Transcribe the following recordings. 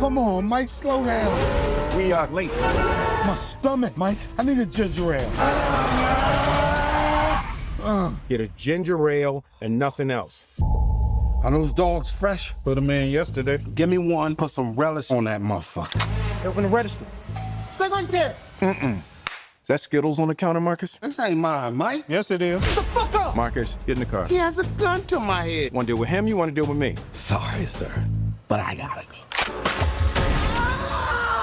Come on, Mike, slow down. We are late. My stomach, Mike. I need a ginger ale. Get a ginger ale and nothing else. Are those dogs fresh? Put them in yesterday. Give me one. Put some relish on that motherfucker. Open the register. Stay right there. Is that Skittles on the counter, Marcus? This ain't mine, Mike. Yes, it is. Shut the fuck up. Marcus, get in the car. He has a gun to my head. Want to deal with him? You want to deal with me? Sorry, sir, but I gotta go.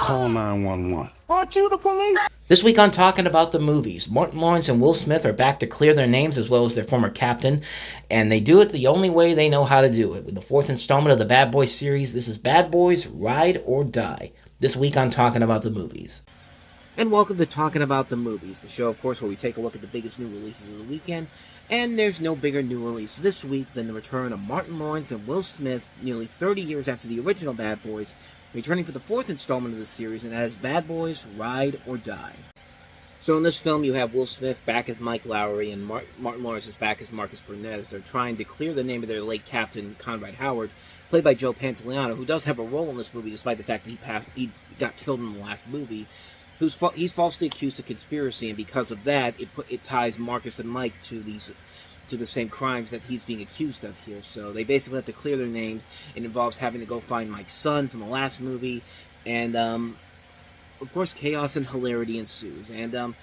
Call 911. Aren't you the police? This week on Talking About the Movies, Martin Lawrence and Will Smith are back to clear their names as well as their former captain, and they do it the only way they know how to do it. With the fourth installment of the Bad Boys series, this is Bad Boys Ride or Die. This week on Talking About the Movies. And welcome to Talking About the Movies, the show, of course, where we take a look at the biggest new releases of the weekend. And there's no bigger new release this week than the return of Martin Lawrence and Will Smith nearly 30 years after the original Bad Boys, returning for the fourth installment of the series, and that is Bad Boys Ride or Die. So in this film, you have Will Smith back as Mike Lowry, and Martin Lawrence is back as Marcus Burnett, as they're trying to clear the name of their late captain, Conrad Howard, played by Joe Pantoliano, who does have a role in this movie, despite the fact that he got killed in the last movie. He's falsely accused of conspiracy, and because of that, it ties Marcus and Mike to the same crimes that he's being accused of here. So they basically have to clear their names. It involves having to go find Mike's son from the last movie, and of course, chaos and hilarity ensues. And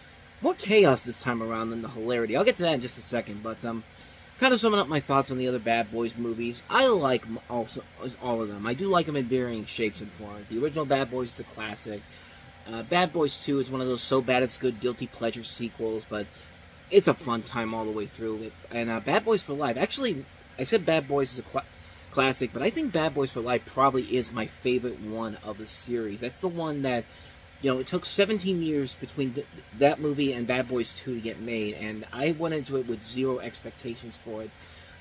more chaos this time around than the hilarity. I'll get to that in just a second, but kind of summing up my thoughts on the other Bad Boys movies. I like all of them. I do like them in varying shapes and forms. The original Bad Boys is a classic. Bad Boys 2 is one of those so bad it's good guilty pleasure sequels, but it's a fun time all the way through. And Bad Boys for Life, actually, I said Bad Boys is a classic, but I think Bad Boys for Life probably is my favorite one of the series. That's the one that, you know, it took 17 years between that movie and Bad Boys 2 to get made, and I went into it with zero expectations for it.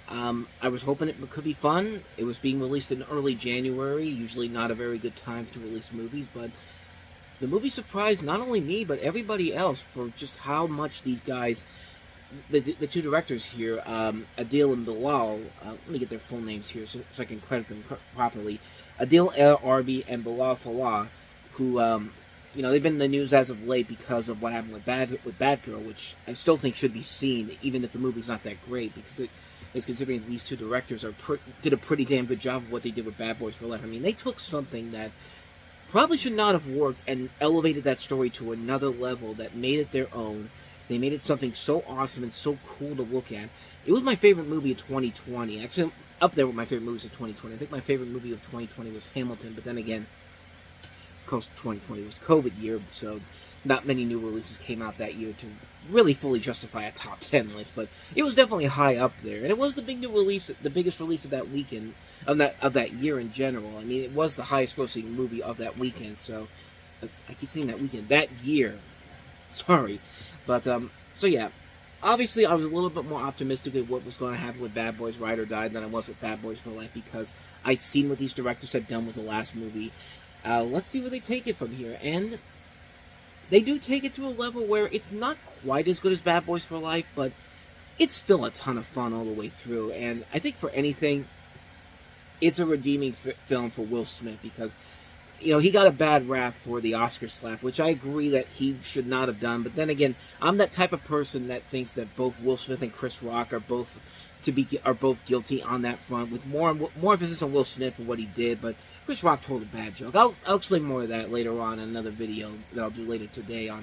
I was hoping it could be fun. It was being released in early January, usually not a very good time to release movies, but the movie surprised not only me, but everybody else for just how much these guys, the two directors here, Adil and Bilal, let me get their full names here so I can credit them properly. Adil El Arbi and Bilal Fallah, who, you know, they've been in the news as of late because of what happened with Bad Girl, which I still think should be seen, even if the movie's not that great, because it is considering these two directors did a pretty damn good job of what they did with Bad Boys for Life. I mean, they took something that probably should not have worked and elevated that story to another level that made it their own. They made it something so awesome and so cool to look at. It was my favorite movie of 2020. Actually, up there with my favorite movies of 2020. I think my favorite movie of 2020 was Hamilton, but then again, of course, 2020 was COVID year, so not many new releases came out that year to really fully justify a top 10 list, but it was definitely high up there. And it was the big new release, the biggest release of that weekend, of that year in general. I mean, it was the highest grossing movie of that weekend, so I keep saying that weekend, that year. Sorry. But, so yeah, obviously I was a little bit more optimistic of what was going to happen with Bad Boys Ride or Die than I was with Bad Boys for Life, because I'd seen what these directors had done with the last movie. Let's see where they take it from here. And they do take it to a level where it's not quite as good as Bad Boys for Life, but it's still a ton of fun all the way through. And I think for anything, it's a redeeming film for Will Smith, because, you know, he got a bad rap for the Oscar slap, which I agree that he should not have done. But then again, I'm that type of person that thinks that both Will Smith and Chris Rock are both guilty on that front, with more emphasis on Will Smith for what he did. But Chris Rock told a bad joke. I'll explain more of that later on in another video that I'll do later today I'll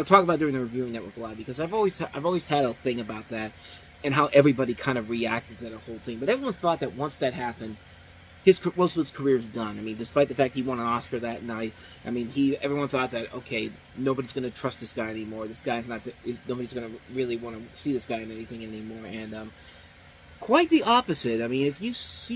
talk about during the Reviewing Network Live, because I've always had a thing about that and how everybody kind of reacted to that whole thing. But everyone thought that once that happened, Will Smith's career is done. I mean, despite the fact he won an Oscar that night, I mean, everyone thought that, okay, nobody's going to trust this guy anymore. This guy's nobody's going to really want to see this guy in anything anymore. And quite the opposite. I mean, there's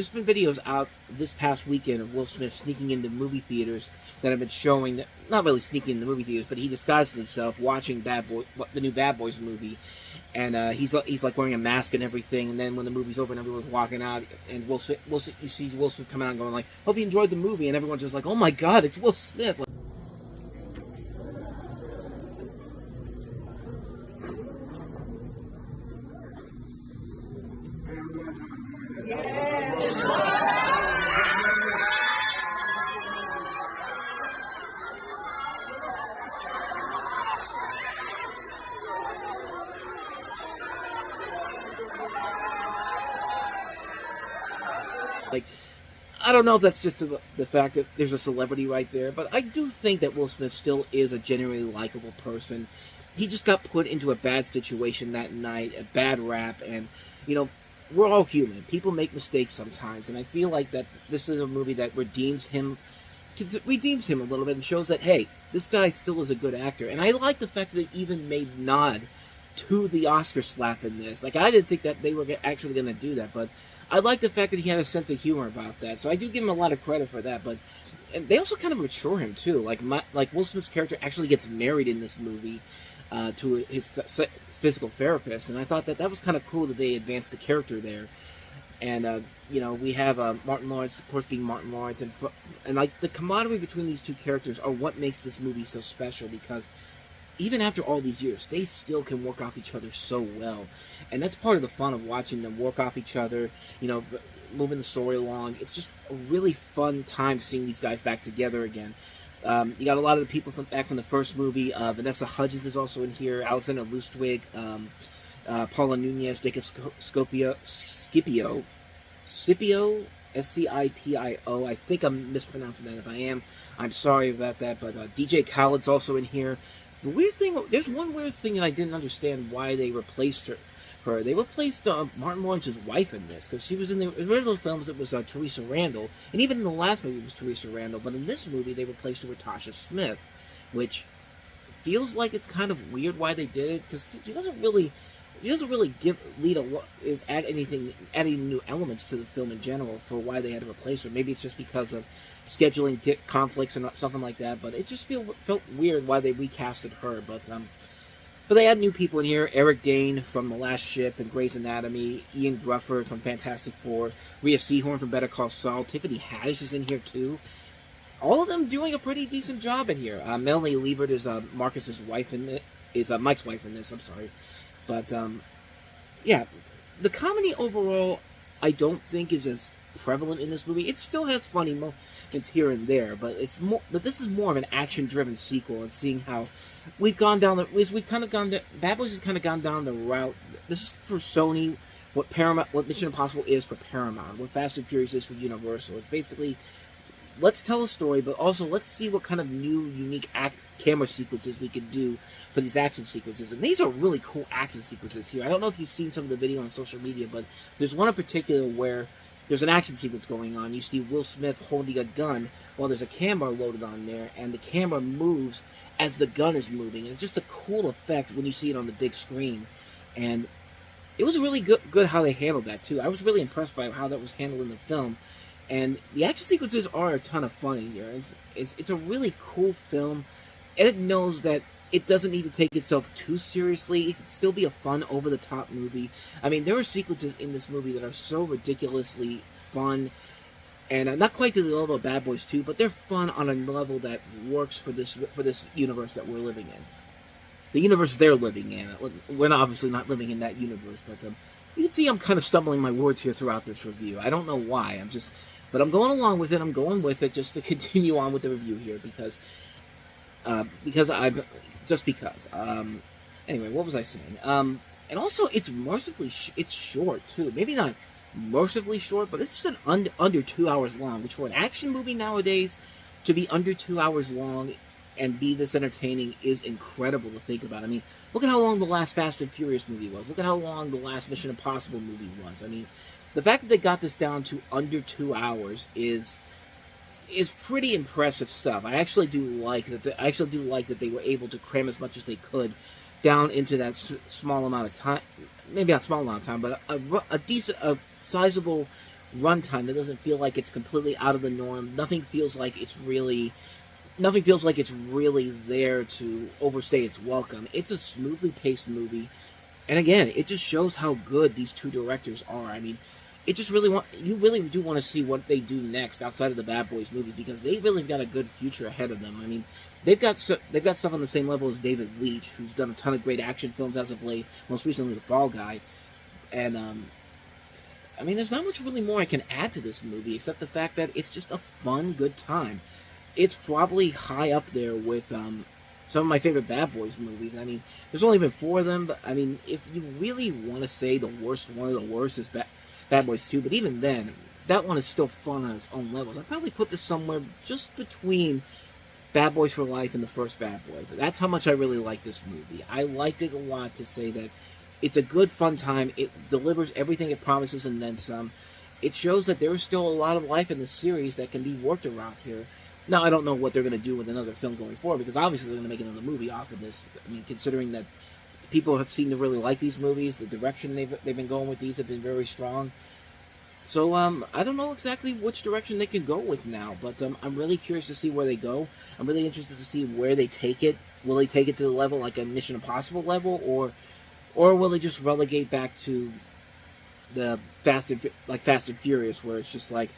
been videos out this past weekend of Will Smith sneaking into movie theaters that have been showing that, not really sneaking into movie theaters, but he disguises himself watching the new Bad Boys movie, and he's like wearing a mask and everything. And then when the movie's over and everyone's walking out, and you see Will Smith come out and going like, "Hope you enjoyed the movie," and everyone's just like, "Oh my God, it's Will Smith!" Like, Like, I don't know if that's just the fact that there's a celebrity right there, but I do think that Will Smith still is a genuinely likable person. He just got put into a bad situation that night, a bad rap, and, you know, we're all human. People make mistakes sometimes, and I feel like that this is a movie that redeems him a little bit and shows that, hey, this guy still is a good actor. And I like the fact that they even made nod to the Oscar slap in this. Like, I didn't think that they were actually going to do that, but I like the fact that he had a sense of humor about that. So I do give him a lot of credit for that, but and they also kind of mature him, too. Like Will Smith's character actually gets married in this movie to his physical therapist, and I thought that was kind of cool that they advanced the character there. And, you know, we have Martin Lawrence, of course, being Martin Lawrence, and like, the camaraderie between these two characters are what makes this movie so special, because even after all these years, they still can work off each other so well. And that's part of the fun of watching them work off each other, you know, moving the story along. It's just a really fun time seeing these guys back together again. You got a lot of the people back from the first movie. Vanessa Hudgens is also in here. Alexander Lustwig, Paula Nunez, Jacob Scipio, Scipio, I think I'm mispronouncing that. If I am, I'm sorry about that. But DJ Khaled's also in here. The weird thing, there's one weird thing that I didn't understand why they replaced her. They replaced Martin Lawrence's wife in this, because she was in the original films. It was Teresa Randall, and even in the last movie it was Teresa Randall. But in this movie they replaced her with Tasha Smith, which feels like it's kind of weird why they did it, because she doesn't really add any new elements to the film in general for why they had to replace her. Maybe it's just because of scheduling conflicts and something like that, but it just felt weird why they recasted her. But they had new people in here: Eric Dane from The Last Ship and Grey's Anatomy, Ian Grufford from Fantastic Four, Rhea Seehorn from Better Call Saul, Tiffany Haddish is in here too. All of them doing a pretty decent job in here. Melanie Liebert is Marcus's wife in it. Is Mike's wife in this. I'm sorry. But, yeah, the comedy overall, I don't think is as prevalent in this movie. It still has funny moments here and there, but this is more of an action-driven sequel, and seeing how Bad Boys has kind of gone down the route. This is for Sony, what Mission Impossible is for Paramount, what Fast and Furious is for Universal. It's basically, let's tell a story, but also let's see what kind of new, unique camera sequences we could do for these action sequences. And these are really cool action sequences here. I don't know if you've seen some of the video on social media, but there's one in particular where there's an action sequence going on. You see Will Smith holding a gun while there's a camera loaded on there, and the camera moves as the gun is moving. And it's just a cool effect when you see it on the big screen. And it was really good how they handled that, too. I was really impressed by how that was handled in the film. And the action sequences are a ton of fun in here. It's a really cool film, and it knows that it doesn't need to take itself too seriously. It can still be a fun, over-the-top movie. I mean, there are sequences in this movie that are so ridiculously fun, and not quite to the level of Bad Boys 2, but they're fun on a level that works for this universe that we're living in. The universe they're living in. We're obviously not living in that universe, but you can see I'm kind of stumbling my words here throughout this review. I don't know why. But I'm going along with it. I'm going with it just to continue on with the review here, because anyway, what was I saying? And also, it's it's short too. Maybe not mercifully short, but it's under 2 hours long, which for an action movie nowadays, to be under 2 hours long and be this entertaining is incredible to think about. I mean, look at how long the last Fast and Furious movie was. Look at how long the last Mission Impossible movie was. I mean, the fact that they got this down to under 2 hours is pretty impressive stuff. I actually do like that they were able to cram as much as they could down into that small amount of time. Maybe not small amount of time, but a sizable runtime that doesn't feel like it's completely out of the norm. Nothing feels like it's really there to overstay its welcome. It's a smoothly paced movie, and again, it just shows how good these two directors are. I mean, you really do want to see what they do next outside of the Bad Boys movies, because they really got a good future ahead of them. I mean, they've got stuff on the same level as David Leitch, who's done a ton of great action films as of late, most recently The Fall Guy. And I mean, there's not much really more I can add to this movie except the fact that it's just a fun, good time. It's probably high up there with some of my favorite Bad Boys movies. I mean, there's only been 4 of them, but I mean, if you really want to say one of the worst is Bad Boys 2, but even then, that one is still fun on its own levels. I'd probably put this somewhere just between Bad Boys for Life and the first Bad Boys. That's how much I really like this movie. I liked it a lot to say that it's a good, fun time. It delivers everything it promises and then some. It shows that there's still a lot of life in the series that can be worked around here. Now, I don't know what they're going to do with another film going forward, because obviously they're going to make another movie off of this. I mean, considering that people have seemed to really like these movies, the direction they've been going with these have been very strong. So, I don't know exactly which direction they can go with now, but I'm really curious to see where they go. I'm really interested to see where they take it. Will they take it to the level, like a Mission Impossible level, or will they just relegate back to the Fast and Furious, where it's just like,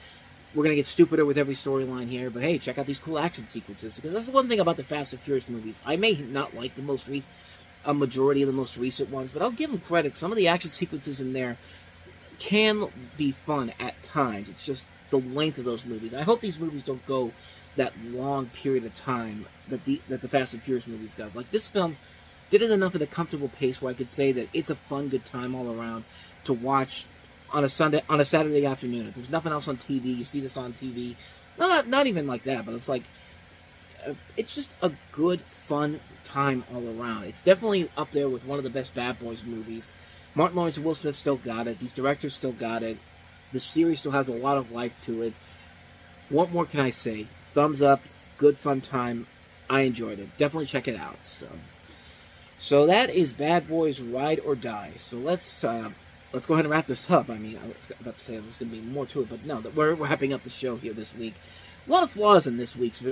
we're going to get stupider with every storyline here, but hey, check out these cool action sequences. Because that's the one thing about the Fast and Furious movies. I may not like a majority of the most recent ones, but I'll give them credit. Some of the action sequences in there can be fun at times. It's just the length of those movies. I hope these movies don't go that long period of time that the Fast and Furious movies does. Like, this film did it enough at a comfortable pace where I could say that it's a fun, good time all around to watch on a Saturday afternoon. If there's nothing else on TV, you see this on TV. Not even like that, but it's like, it's just a good, fun time all around. It's definitely up there with one of the best Bad Boys movies. Martin Lawrence and Will Smith still got it. These directors still got it. The series still has a lot of life to it. What more can I say? Thumbs up. Good, fun time. I enjoyed it. Definitely check it out. So that is Bad Boys Ride or Die. So let's go ahead and wrap this up. I mean, I was about to say there's going to be more to it, but no, we're wrapping up the show here this week. A lot of flaws in this week's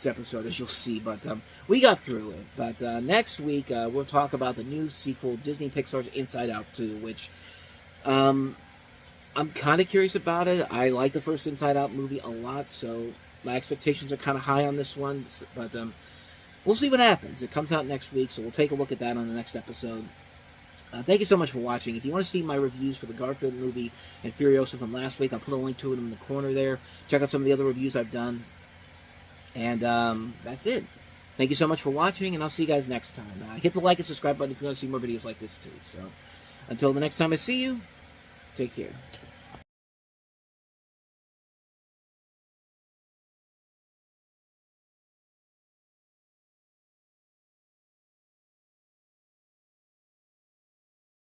episode, as you'll see, but we got through it. But next week, we'll talk about the new sequel, Disney Pixar's Inside Out 2, which I'm kind of curious about it. I like the first Inside Out movie a lot, so my expectations are kind of high on this one. But we'll see what happens. It comes out next week, so we'll take a look at that on the next episode. Thank you so much for watching. If you want to see my reviews for the Garfield movie and Furiosa from last week, I'll put a link to it in the corner there. Check out some of the other reviews I've done. And that's it. Thank you so much for watching, and I'll see you guys next time. Hit the like and subscribe button if you want to see more videos like this too. So, until the next time I see you, take care.